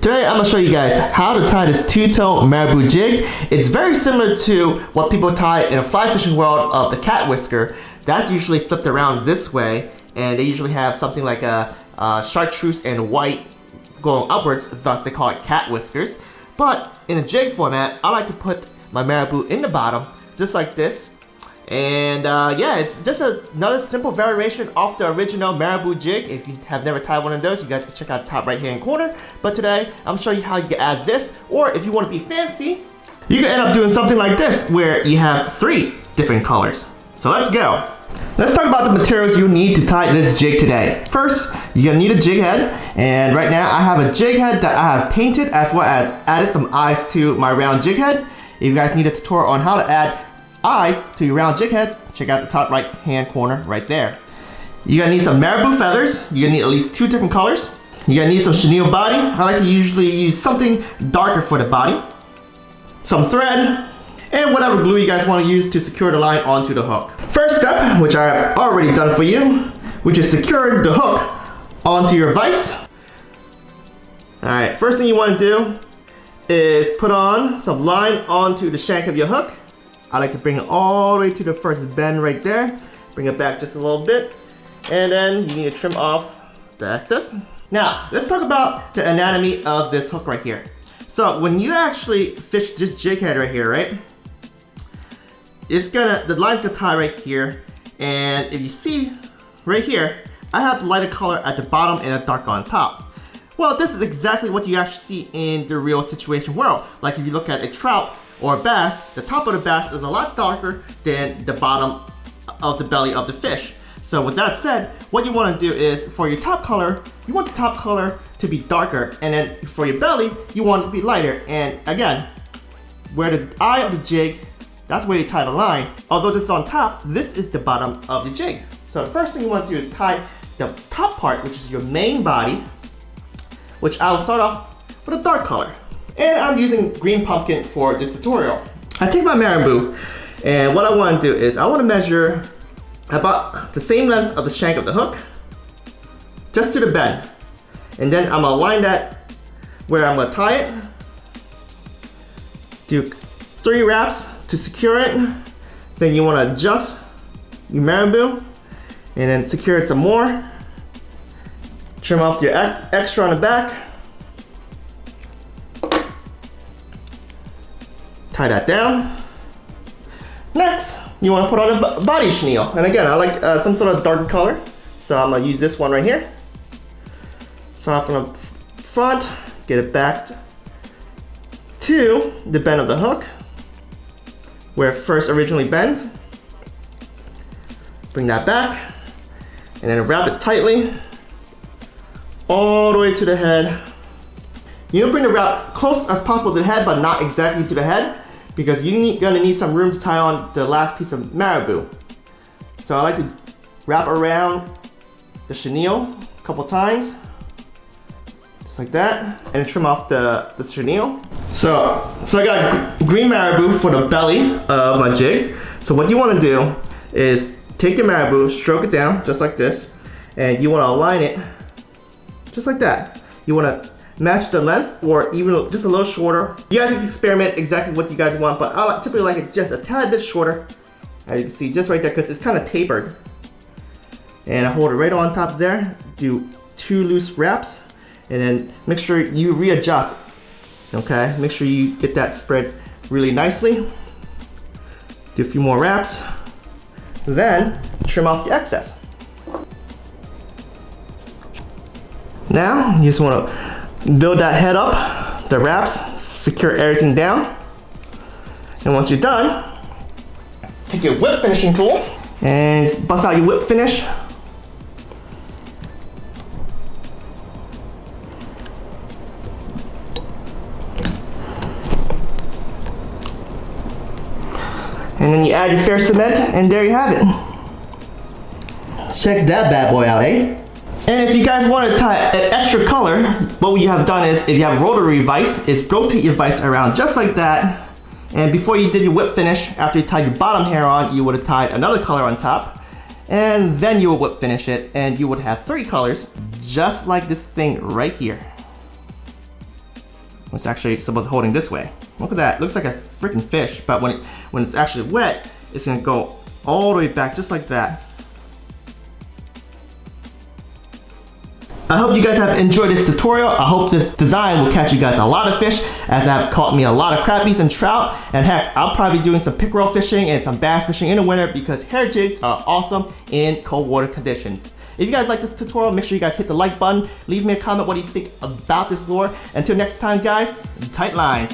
Today I'm going to show you guys how to tie this two-tone marabou jig. It's very similar to what people tie in a fly fishing world of the cat whisker. That's usually flipped around this way, and they usually have something like a chartreuse and white going upwards, thus they call it cat whiskers. But in a jig format, I like to put my marabou in the bottom, just like this. And yeah, it's just another simple variation off the original marabou jig. If you have never tied one of those, you guys can check out the top right hand corner. But today, I'm showing you how you can add this, or if you want to be fancy, you can end up doing something like this, where you have 3 different colors. So let's go. Let's talk about the materials you need to tie this jig today. First, you're gonna need a jig head, and right now I have a jig head that I have painted as well as added some eyes to my round jig head. If you guys need a tutorial on how to add eyes to your round jig heads, check out the top right hand corner right there. You're gonna need some marabou feathers. You're gonna need at least 2 different colors. You're gonna need some chenille body. I like to usually use something darker for the body. Some thread, and whatever glue you guys want to use to secure the line onto the hook. First step, which I've already done for you, which is secure the hook onto your vise. Alright, first thing you want to do is put on some line onto the shank of your hook. I like to bring it all the way to the first bend right there. Bring it back just a little bit. And then you need to trim off the excess. Now, let's talk about the anatomy of this hook right here. So when you actually fish this jig head right here, right? The line's gonna tie right here. And if you see right here, I have the lighter color at the bottom and a dark on top. Well, this is exactly what you actually see in the real situation world. Like if you look at a trout or a bass, the top of the bass is a lot darker than the bottom of the belly of the fish. So with that said, what you want to do is for your top color, you want the top color to be darker, and then for your belly, you want it to be lighter. And again, where the eye of the jig, that's where you tie the line. Although this is on top, this is the bottom of the jig. So the first thing you want to do is tie the top part, which is your main body, which I will start off with a dark color. And I'm using green pumpkin for this tutorial. I take my marabou, and what I want to do is I want to measure about the same length of the shank of the hook, just to the bend. And then I'm going to line that where I'm going to tie it. Do 3 wraps to secure it. Then you want to adjust your marabou, and then secure it some more. Trim off your extra on the back. Tie that down. Next, you want to put on a body chenille. And again, I like some sort of darker color. So I'm going to use this one right here. Start off from the front, get it back to the bend of the hook, where it first originally bends. Bring that back, and then wrap it tightly all the way to the head. You don't bring the wrap close as possible to the head, but not exactly to the head, because you're gonna need some room to tie on the last piece of marabou. So I like to wrap around the chenille a couple times, just like that, and trim off the chenille. So I got green marabou for the belly of my jig. So what you want to do is take your marabou, stroke it down just like this, and you want to align it just like that. You want to match the length, or even just a little shorter. You guys can experiment exactly what you guys want, but I typically like it just a tad bit shorter. As you can see, just right there, because it's kind of tapered. And I hold it right on top there. Do 2 loose wraps, and then make sure you readjust. Okay, make sure you get that spread really nicely. Do a few more wraps. Then trim off your excess. Now you just want to build that head up, the wraps, secure everything down. And once you're done, take your whip finishing tool and bust out your whip finish. And then you add your fair cement, and there you have it. Check that bad boy out, eh? And if you guys want to tie an extra color, what you have done is, if you have a rotary vise, is rotate your vise around just like that. And before you did your whip finish, after you tied your bottom hair on, you would have tied another color on top. And then you would whip finish it, and you would have 3 colors, just like this thing right here. It's actually supposed to be holding this way. Look at that, it looks like a freaking fish, but when it's actually wet, it's gonna go all the way back just like that. I hope you guys have enjoyed this tutorial. I hope this design will catch you guys a lot of fish, as I've caught me a lot of crappies and trout. And heck, I'll probably be doing some pickerel fishing and some bass fishing in the winter because hair jigs are awesome in cold water conditions. If you guys like this tutorial, make sure you guys hit the like button. Leave me a comment what you think about this lure. Until next time guys, tight line.